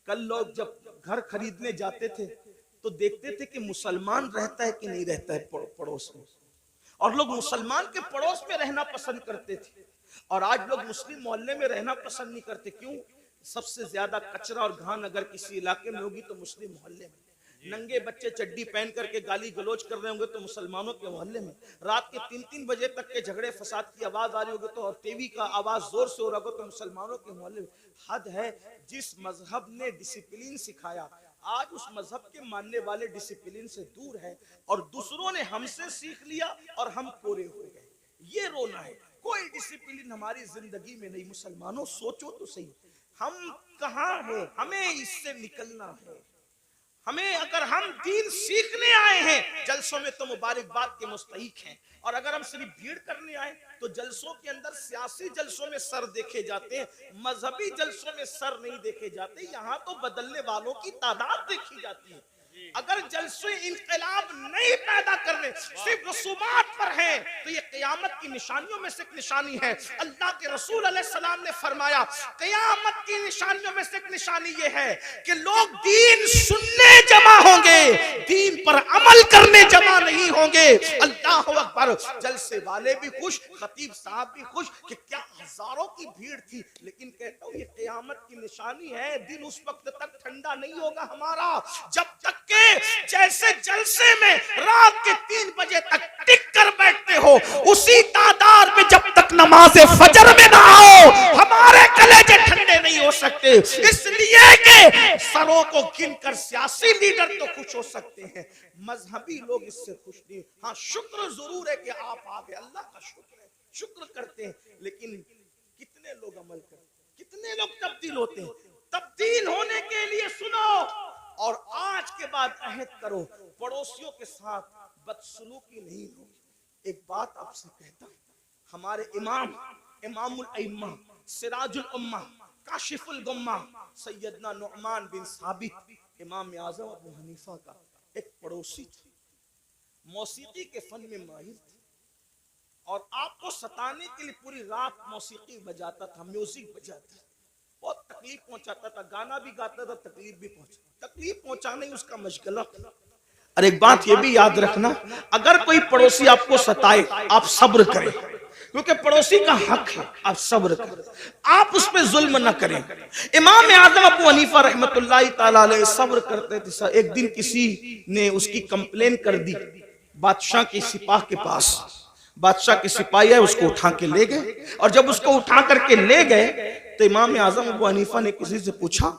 کل لوگ جب گھر خریدنے جاتے تھے تو دیکھتے تھے کہ مسلمان رہتا ہے کہ نہیں رہتا ہے پڑوس میں، اور لوگ مسلمان کے پڑوس میں رہنا پسند کرتے تھے، اور آج لوگ مسلم محلے میں رہنا پسند نہیں کرتے۔ کیوں؟ سب سے زیادہ کچرا اور گھان اگر کسی علاقے میں ہوگی تو مسلم محلے میں، ننگے بچے چڈی پہن کر کے گالی گلوچ کر رہے ہوں گے تو مسلمانوں کے محلے میں، رات کے 3-3 بجے تک کے جھگڑے فساد کی آواز آ رہی ہوگی تو، اور ٹی وی کا آواز زور سے ہو رہا ہوگا تو مسلمانوں کے محلے میں۔ حد ہے، جس مذہب نے ڈسپلین سکھایا آج اس مذہب کے ماننے والے ڈسپلین سے دور ہیں، اور دوسروں نے ہم سے سیکھ لیا اور ہم کورے ہو گئے۔ یہ رونا ہے، کوئی ڈسپلین ہماری زندگی میں نہیں۔ مسلمانوں سوچو تو صحیح، ہم کہاں ہیں؟ ہمیں اس سے نکلنا ہے۔ ہمیں، اگر ہم دین سیکھنے آئے ہیں جلسوں میں تو مبارکباد کے مستحق ہیں، اور اگر ہم صرف بھیڑ کرنے آئے تو جلسوں کے اندر سیاسی جلسوں میں سر دیکھے جاتے ہیں، مذہبی جلسوں میں سر نہیں دیکھے جاتے۔ یہاں تو بدلنے والوں کی تعداد دیکھی جاتی ہے۔ اگر جلسے انقلاب نہیں پیدا کرنے، صرف رسومات پر ہیں، تو یہ قیامت کی نشانیوں میں سے ایک نشانی ہے۔ اللہ کے رسول علیہ السلام نے فرمایا قیامت کی نشانیوں میں سے ایک نشانی یہ ہے کہ لوگ دین سننے جمع ہوں گے، دین پر عمل کرنے جمع نہیں ہوں گے۔ اللہ اکبر! جلسے والے بھی خوش، خطیب صاحب بھی خوش کہ کیا ہزاروں کی بھیڑ تھی، لیکن کہتا ہوں یہ قیامت کی نشانی ہے۔ دن اس وقت تک ٹھنڈا نہیں ہوگا ہمارا جب تک کہ جیسے جلسے میں رات کے 3 بجے تک ٹک کر بیٹھتے ہو، اسی تعداد میں جب تک نماز فجر میں نہ آؤ ہمارے کلیجے ٹھنڈے نہیں ہو سکتے۔ اس لیے کہ سروں کو گن کر سیاسی لیڈر تو خوش ہو سکتے ہیں، مذہبی لوگ اس سے خوش نہیں۔ ہاں، شکر ضرور ہے کہ آپ آگے، اللہ کا شکر ہے، شکر کرتے ہیں، لیکن کتنے لوگ عمل کرتے ہیں؟ کتنے لوگ تبدیل ہوتے ہیں؟ تبدیل ہونے کے لیے سنو، اور آج کے بعد عہد کرو پڑوسیوں کے ساتھ بدسلوکی نہیں ہوگی۔ ایک بات آپ سے کہتا ہوں، ہمارے امام الائمہ، سراج الامہ، کاشف الغمہ، سیدنا نعمان بن ثابت، امام اعظم ابو حنیفہ کا ایک پڑوسی تھا، موسیقی کے فن میں ماہر تھا، اور آپ کو ستانے کے لیے پوری رات موسیقی بجاتا تھا، میوزک بجاتا تھا، بہت تکلیف پہنچاتا تھا، گانا بھی گاتا تھا، تکلیف بھی پہنچاتا، تکلیف پہنچانا ہی اس کا مشغلہ تھا۔ اور ایک بات یہ بھی یاد رکھنا، اگر کوئی پڑوسی آپ کو ستائے آپ صبر کریں، کیونکہ پڑوسی کا حق ہے، آپ صبر کریں، آپ اس پہ ظلم نہ کریں۔ امام اعظم ابو حنیفہ رحمۃ اللہ تعالی علیہ صبر کرتے تھے۔ ایک دن کسی نے اس کی کمپلین کر دی بادشاہ کے سپاہ کے پاس، بادشاہ کے سپاہی ہے اس کو اٹھا کے لے گئے، اور جب اس کو اٹھا کر کے لے گئے تو امام اعظم ابو حنیفہ نے کسی سے پوچھا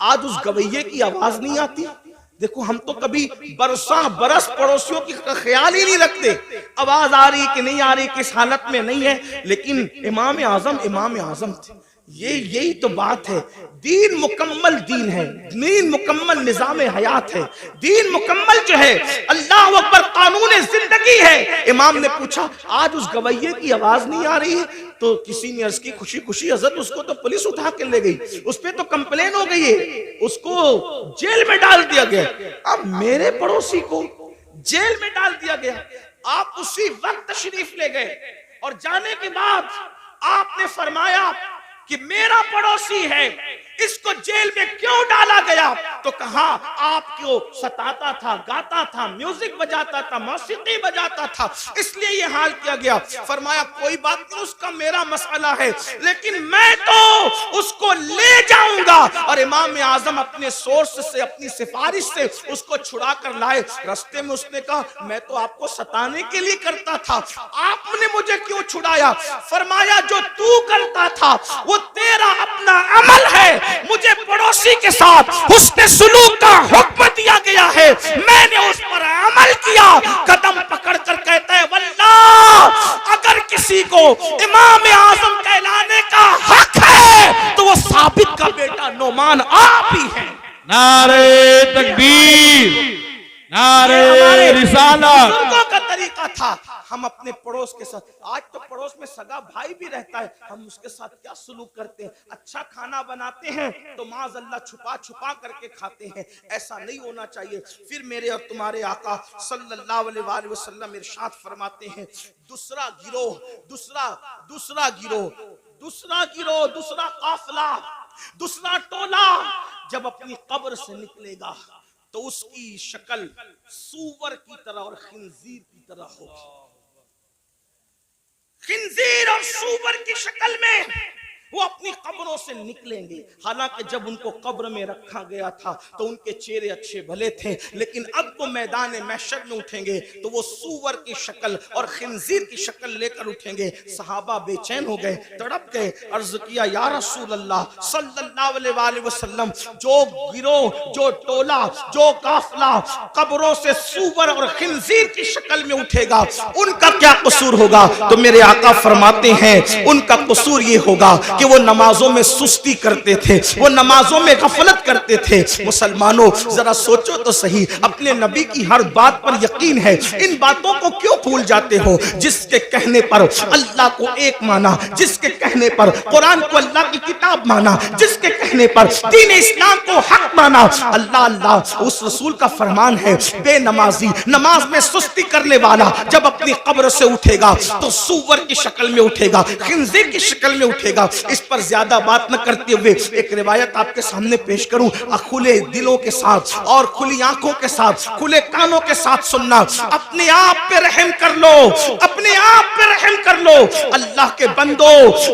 آج اس گویے کی آواز نہیں آتی؟ دیکھو ہم تو کبھی برساں برس پڑوسیوں کی خیال ہی نہیں رکھتے، آواز آ رہی کہ نہیں آ رہی، کس حالت میں نہیں ہے، لیکن امام اعظم تھے۔ یہی تو بات ہے، دین مکمل دین ہے، دین مکمل نظام حیات ہے، دین مکمل جو ہے اللہ اکبر قانون زندگی ہے۔ امام نے پوچھا آج اس گویے کی آواز نہیں آ رہی ہے، تو کسی نے عرض کی خوشی خوشی حضرت اس کو تو پولیس اٹھا کے لے گئی، اس پہ تو کمپلین ہو گئی ہے، اس کو جیل میں ڈال دیا گیا۔ اب میرے پڑوسی کو جیل میں ڈال دیا گیا، آپ اسی وقت تشریف لے گئے، اور جانے کے بعد آپ نے فرمایا کہ میرا پڑوسی ہے، اس کو جیل میں کیوں ڈالا گیا؟ تو کہا آپ کو ستاتا تھا، گاتا تھا، میوزک بجاتا تھا، موسیقی بجاتا تھا، اس لیے یہ حال کیا گیا۔ فرمایا کوئی بات نہیں، اس کا میرا مسئلہ ہے، لیکن میں تو اس کو لے جاؤں گا۔ اور امام اعظم اپنے سورس سے، اپنی سفارش سے اس کو چھڑا کر لائے۔ رستے میں اس نے کہا میں تو آپ کو ستانے کے لیے کرتا تھا، آپ نے مجھے کیوں چھڑایا؟ فرمایا جو تو کرتا تھا وہ تیرا اپنا عمل ہے، مجھے پڑوسی کے ساتھ حسن سلوک کا حکم دیا گیا ہے، میں نے اس پر عمل کیا۔ قدم پکڑ کر کہتا ہے واللہ اگر کسی کو امام اعظم کہلانے کا حق ہے تو وہ ثابت کا بیٹا نعمان آپ ہی ہے۔ نعرہ تکبیر، نعرہ رسالت۔ بزرگوں کا طریقہ تھا، ہم اپنے پڑوس کے ساتھ، آج تو پڑوس میں سگا بھائی بھی رہتا ہے، ہم اس کے ساتھ کیا سلوک کرتے ہیں؟ اچھا کھانا بناتے ہیں تو معاذ اللہ چھپا چھپا کر کے کھاتے ہیں، ایسا نہیں ہونا چاہیے۔ پھر میرے اور تمہارے آقا صلی اللہ علیہ وآلہ وسلم ارشاد فرماتے ہیں دوسرا گروہ، دوسرا قافلہ، دوسرا ٹولہ جب اپنی قبر سے نکلے گا تو اس کی شکل سور کی طرح اور خنزیر کی طرح ہوگی. خنزیر اور سور کی شکل میں وہ اپنی قبروں سے نکلیں گے. حالانکہ جب ان کو قبر میں رکھا گیا تھا تو ان کے چہرے اچھے بھلے تھے، لیکن اب وہ میدان محشر میں اٹھیں گے تو وہ سور کی شکل اور خنزیر کی شکل لے کر اٹھیں گے. صحابہ بے چین ہو گئے، تڑپ گئے، عرض کیا یا رسول اللہ صلی اللہ علیہ وآلہ وسلم، جو گروہ، جو ٹولہ، جو قافلہ قبروں سے سور اور خنزیر کی شکل میں اٹھے گا ان کا کیا قصور ہوگا؟ تو میرے آقا فرماتے ہیں ان کا قصور یہ ہوگا کہ وہ نمازوں میں سستی کرتے تھے، وہ نمازوں میں غفلت کرتے تھے. مسلمانوں ذرا سوچو تو صحیح، اپنے نبی کی ہر بات پر یقین ہے، ان باتوں کو کیوں بھول جاتے ہو؟ جس کے کہنے پر اللہ کو ایک مانا، جس کے کہنے پر قرآن کو اللہ کی کتاب مانا، جس کے کہنے پر دین اسلام کو حق مانا. اللہ اس رسول کا فرمان ہے، بے نمازی، نماز میں سستی کرنے والا جب اپنی قبر سے اٹھے گا تو سور کی شکل میں اٹھے گا، خنزیر کی شکل میں اٹھے گا. اس پر زیادہ بات نہ کرتے ہوئے ایک روایت آپ کے سامنے پیش کروں. کھلے دلوں کے ساتھ اور کھلی آنکھوں کے ساتھ، کھلے کانوں کے ساتھ سننا. اپنے آپ پہ رحم کر لو، اپنے آپ پہ رحم کر لو. اللہ کے بندو،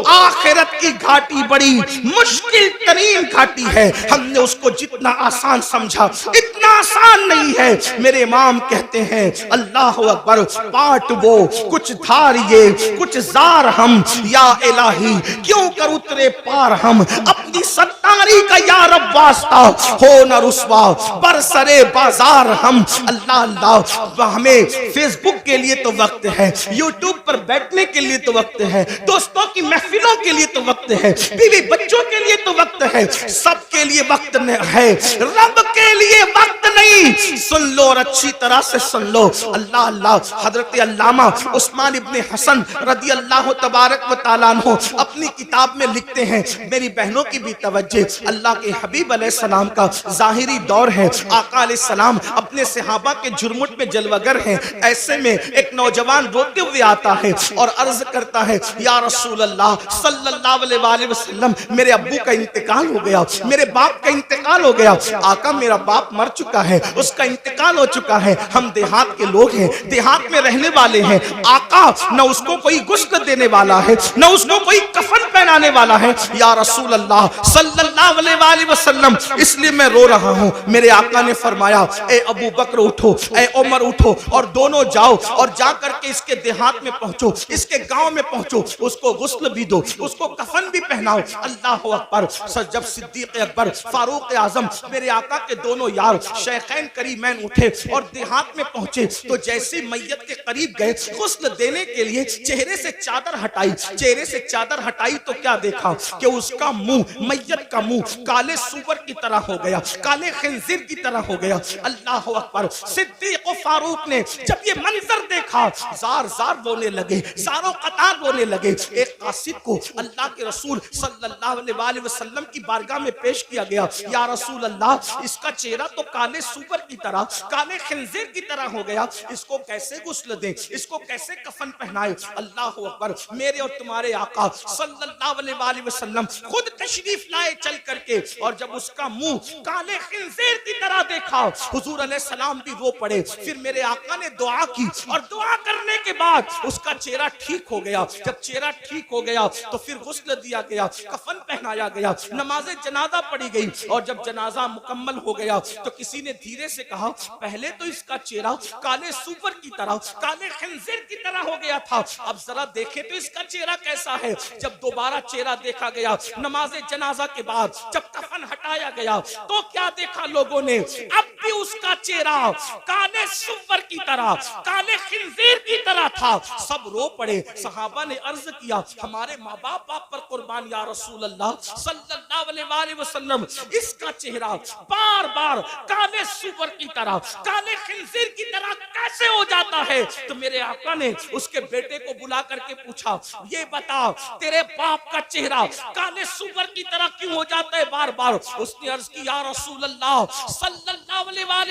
آخرت کی گھاٹی بڑی مشکل ترین گھاٹی ہے. ہم نے اس کو جتنا آسان سمجھا اتنا آسان نہیں ہے. میرے امام کہتے ہیں اللہ اکبر، پاٹ وہ کچھ دھاریے کچھ زار ہم، یا الہی کیوں کر اترے پار ہم. اپنی ستاری کا یا رب واسطہ ہو نہ رسوا برسرے بازار ہم. اللہ ہمیں فیس بک کے لیے تو وقت ہے، یوٹیوب پر بیٹھنے کے لیے تو وقت ہے، دوستوں کی محفلوں کے لیے تو وقت ہے، بیوی بچوں کے لیے تو وقت ہے، سب کے لیے وقت ہے، رب کے لیے وقت نہیں. سن لو اور اچھی طرح سے سن لو. اللہ حضرت علامہ عثمان ابن حسن رضی اللہ تبارک و تعالیٰ عنہ اپنی کتاب میں لکھتے ہیں، میری بہنوں کی بھی توجہ، اللہ کے حبیب علیہ السلام کا ظاہری دور ہے. آقا علیہ السلام اپنے صحابہ کے جرمٹ میں جلوگر ہیں. ایسے میں ایک نوجوان روتے ہوئے آتا ہے اور عرض کرتا ہے یا رسول اللہ صلی اللہ علیہ وآلہ وسلم، میرے ابو کا انتقال ہو گیا، میرے باپ کا انتقال ہو گیا. آقا میرا باپ مر چکا ہے، اس کا انتقال ہو چکا ہے، ہم دیہات کے لوگ ہیں، دیہات میں رہنے والے ہیں. آقا نہ اس کو کوئی غسل دینے والا ہے، نہ اس کو کوئی کفن پہنانے والا ہے. یا رسول اللہ صلی اللہ علیہ وآلہ وسلم، اس لیے میں رو رہا ہوں. میرے آقا نے فرمایا اے ابو بکر اٹھو، اے عمر اٹھو اور دونوں جاؤ اور جا کر کے اس کے دیہات میں پہنچو، اس کے گاؤں میں پہنچو، اس کو غسل بھی دو، اس کو کفن بھی پہناؤ. اللہ اکبر. جب صدیق اکبر، فاروق اعظم، میرے آقا کے دونوں یار شیخین کریمین اٹھے اور دیہات میں پہنچے تو جیسے میت کے قریب گئے غسل دینے کے لیے چہرے سے چادر ہٹائی. چہرے سے چادر ہٹائی تو کیا دیکھا کہ اس کا منہ، میت کا منہ کالے سور کی طرح ہو گیا، کالے خنزیر کی طرح ہو گیا. اللہ اکبر. صدیق و فاروق نے جب یہ منظر دیکھا زار زار رونے لگے، زاروں قطار رونے لگے. ایک قاصد کو اللہ کے رسول صلی اللہ علیہ وآلہ وسلم کی بارگاہ میں پیش کیا گیا. یا رسول اللہ اس کا چہرہ تو کالے سور کی طرح، کالے خنزیر کی طرح ہو گیا، اس کو کیسے غسل دیں، اس کو کیسے کفن پہنائے. اللہ اکبر. میرے اور تمہارے آقا صلی اللہ علیہ وآلہ وسلم خود تشریف لائے چل کر کے، اور جب اس کا منہ کالے خنزیر کی طرح دیکھا حضور علیہ السلام بھی رو پڑے. پھر میرے آقا نے دعا کی اور دعا کرنے کے بعد اس کا چہرہ ٹھیک ہو گیا. جب چہرہ ٹھیک ہو گیا تو پھر غسل دیا گیا، کفن پہنایا گیا، نماز جنازہ پڑھی گئی. اور جب جنازہ مکمل ہو گیا تو کسی نے دھیرے سے کہا پہلے تو اس کا چہرہ کالے سور کی طرح، کالے خنزیر کی طرح ہو گیا تھا، اب ذرا دیکھیں تو اس کا چہرہ کیسا ہے. جب دوبارہ چہرہ دیکھا گیا نماز جنازہ کے بعد، جب کفن ہٹایا گیا تو کیا دیکھا لوگوں نے؟ اب بھی اس کا چہرہ کالے سور کی طرح، کالے خنزیر کی طرح تھا. سب رو پڑے. صحابہ نے عرض کیا ہمارے ماں باپ آپ پر قربان یا رسول اللہ صلی اللہ علیہ وآلہ وسلم، اس کا چہرہ بار بار کالے سور کی طرح، کالے خنزیر کی طرح کیسے ہو جاتا ہے؟ تو میرے آقا نے اس کے بیٹے کو بلا کر کے پوچھا یہ بتا تیرے باپ کا چہرہ کالے سور کی طرح کیوں ہو جاتا ہے بار بار؟ اس نے عرض کی یا رسول اللہ صلی اللہ علیہ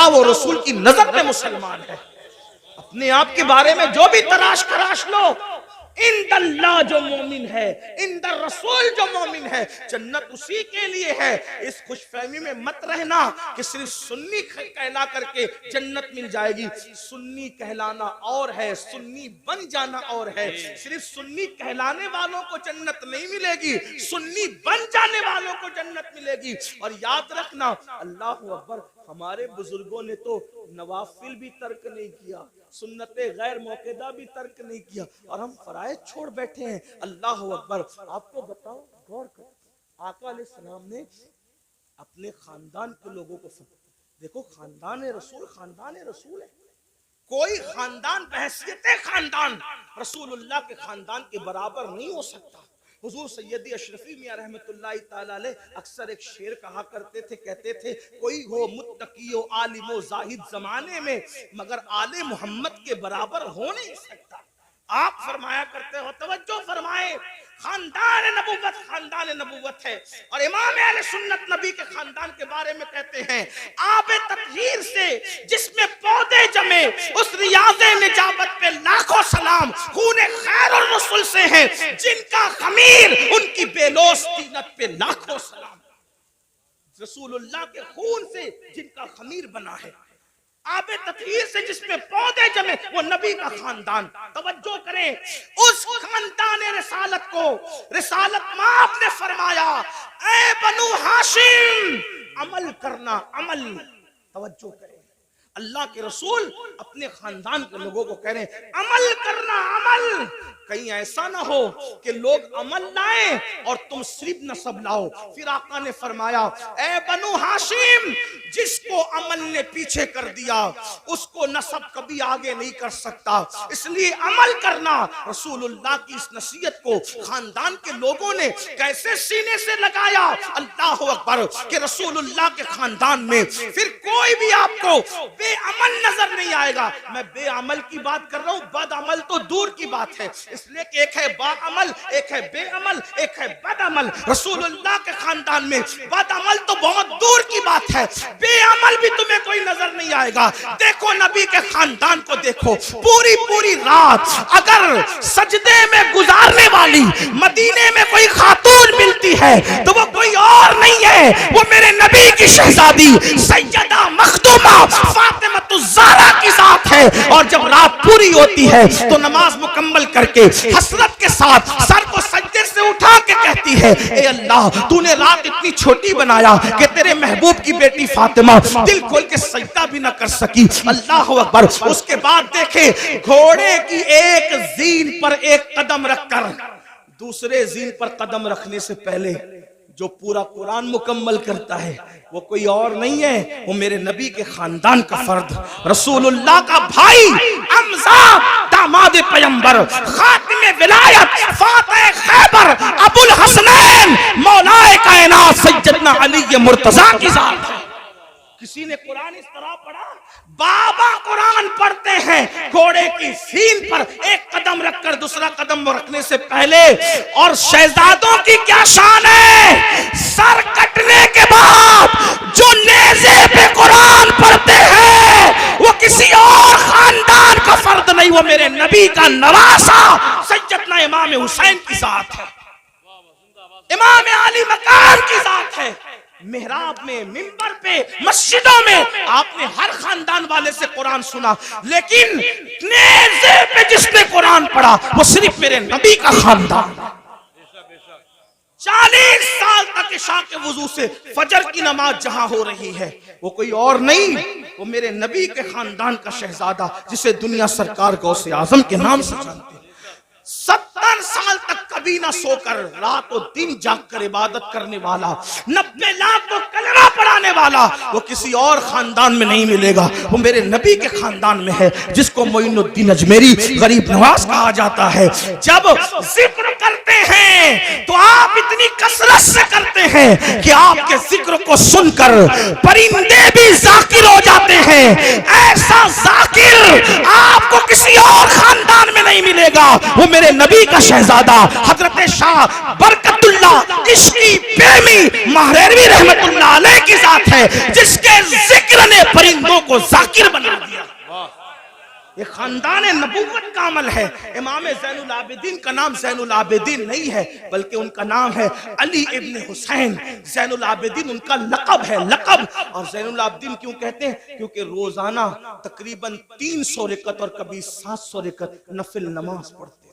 اللہ و رسول کی نظر میں مسلمان ہے۔ اپنے آپ کے بارے میں جو بھی تراش خراش لو، اند اللہ جو مومن ہے، اند الرسول جو مومن ہے، جنت اسی کے لیے ہے۔ اس خوش فہمی میں مت رہنا کہ صرف سنی کہلا کر کے جنت مل جائے گی۔ سنی کہلانا اور ہے، سنی بن جانا اور ہے۔ صرف سنی کہلانے والوں کو جنت نہیں ملے گی، سنی بن جانے والوں کو جنت ملے گی۔ اور یاد رکھنا، اللہ اکبر، ہمارے بزرگوں نے تو نوافل بھی ترک نہیں کیا، سنت غیر موقعہ بھی ترک نہیں کیا، اور ہم فرائض چھوڑ بیٹھے ہیں۔ اللہ اکبر۔ آپ کو بتاؤ، غور کرو، آقا علیہ السلام نے اپنے خاندان کے لوگوں کو دیکھو، خاندان رسول ہے، کوئی خاندان بحیثیت خاندان رسول اللہ کے خاندان کے برابر نہیں ہو سکتا۔ حضور سیدی اشرفی میاں رحمت اللہ تعالی علیہ اکثر ایک شعر کہا کرتے تھے، کہتے تھے کوئی ہو متقی و عالم و زاہد زمانے میں مگر آل محمد کے برابر ہو نہیں سکتا۔ آپ فرمایا کرتے ہو، توجہ فرمائے، خاندان نبوت ہے، اور امام اہل سنت نبی کے خاندان کے بارے میں کہتے ہیں، آب تطہیر سے جس میں پودے جمے، اس ریاض نجابت پہ لاکھوں سلام، خون خیر الرسل سے ہیں جن کا خمیر، ان کی بیلوس طینت پہ لاکھوں سلام۔ رسول اللہ کے خون سے جن کا خمیر بنا ہے، آب تطہیر سے جس میں پودے جمے، وہ نبی کا خاندان۔ توجہ کریں، اس خاندان رسالت کو رسالت ماپ نے فرمایا، اے بنو ہاشم عمل کرنا، عمل۔ توجہ کریں، اللہ کے رسول اپنے خاندان کے لوگوں کو کہہ رہے ہیں عمل کرنا، عمل۔ کہیں ایسا نہ ہو کہ لوگ عمل لائیں اور تم صرف نسب لاؤ۔ پھر آقا نے فرمایا، اے بنو ہاشم، جس کو عمل نے پیچھے کر دیا اس کو نسب کبھی آگے نہیں کر سکتا، اس لیے عمل کرنا۔ رسول اللہ کی اس نصیحت کو خاندان کے لوگوں نے کیسے سینے سے لگایا، اللہ اکبر، کہ رسول اللہ کے خاندان میں پھر کوئی بھی آپ کو بے عمل نظر نہیں آئے گا۔ میں بے عمل کی بات کر رہا ہوں، بد عمل تو دور کی بات ہے، اس لیے کہ ایک ہے با عمل، ایک ہے بے عمل، ایک ہے بد عمل۔ رسول اللہ کے خاندان میں بد عمل تو بہت دور کی بات ہے، بے عمل بھی تمہیں کوئی نظر نہیں آئے گا۔ دیکھو نبی کے خاندان کو دیکھو، پوری رات اگر سجدے میں گزارنے والی مدینے میں کوئی خاتون ملتی ہے تو وہ کوئی اور نہیں ہے، وہ میرے نبی کی شہزادی سیدہ مخدومہ فاطمہ الزہرا کی ذات ہے۔ اور جب رات پوری ہوتی ہے تو نماز مکمل کر کے حسرت کے ساتھ سر کو سجدے سے اٹھا کے کہتی ہے، اے اللہ، تو نے رات اتنی چھوٹی بنایا کہ تیرے محبوب کی بیٹی فاطمہ دل کھول کے سجدہ بھی نہ کر سکی۔ اللہ اکبر۔ اس کے بعد دیکھیں، گھوڑے کی ایک زین پر ایک قدم رکھ کر دوسرے زین پر قدم رکھنے سے پہلے جو پورا قرآن مکمل کرتا ہے وہ کوئی اور نہیں ہے، وہ میرے نبی کے خاندان کا فرد، رسول اللہ کا بھائی حمزہ، داماد پیمبر، خاتم ولایت، فاتح خیبر، ابو الحسنین، مولا کائنات سیدنا علی مرتضیٰ کی ذات ہے۔ کسی نے قرآن اس طرح پڑھا، بابا قرآن پڑھتے ہیں گھوڑے کی سین پر ایک قدم رکھ کر دوسرا قدم رکھنے سے پہلے، اور شہزادوں کی کیا شان ہے، سر کٹنے کے بعد جو نیزے پہ قرآن پڑھتے ہیں وہ کسی اور خاندان کا فرد نہیں، وہ میرے نبی کا نواسا سیدنا امام حسین کی ذات ہے، امام علی مقام کی ذات ہے۔ محراب میں، منبر پہ، مسجدوں میں آپ نے ہر خاندان والے سے قرآن سنا، لیکن نیزے پہ جس نے قرآن پڑھا وہ صرف میرے نبی کا خاندان۔ 40 سال تک عشاء کے وضو سے فجر کی نماز جہاں ہو رہی ہے وہ کوئی اور نہیں، وہ میرے نبی کے خاندان کا شہزادہ جسے دنیا سرکار غوث اعظم کے نام سے جانتے ہیں۔ 70 سال تک کبھی نہ سو کر رات و دن جاگ کر عبادت کرنے والا، 90 لاکھ کو کلمہ پڑھانے والا، وہ کسی اور خاندان میں نہیں ملے گا، وہ میرے نبی کے خاندان میں ہے، جس کو معین الدین اجمیری غریب نواز کہا جاتا ہے۔ جب ذکر کرتے ہیں تو آپ اتنی کثرت سے کرتے ہیں کہ آپ کے ذکر کو سن کر پرندے بھی ذاکر ہو جاتے ہیں. ایسا ذاکر آپ کو کسی اور خاندان میں نہیں ملے گا. وہ میرے نبی کا شہزادہ حضرت شاہ برکت اللہ عشقی پریمی مہریروی رحمت اللہ علیہ کی ذات ہے جس کے ذکر نے پرندوں کو ذاکر بنا دیا. یہ خاندان نبوت کا عمل ہے. امام زین العابدین کا نام زین العابدین نہیں ہے بلکہ ان کا نام ہے علی ابن حسین. زین العابدین ان کا لقب ہے, لقب. اور زین العابدین کیوں کہتے ہیں؟ کیونکہ روزانہ تقریباً 300 رکعت اور کبھی 700 رکعت نفل نماز پڑھتے.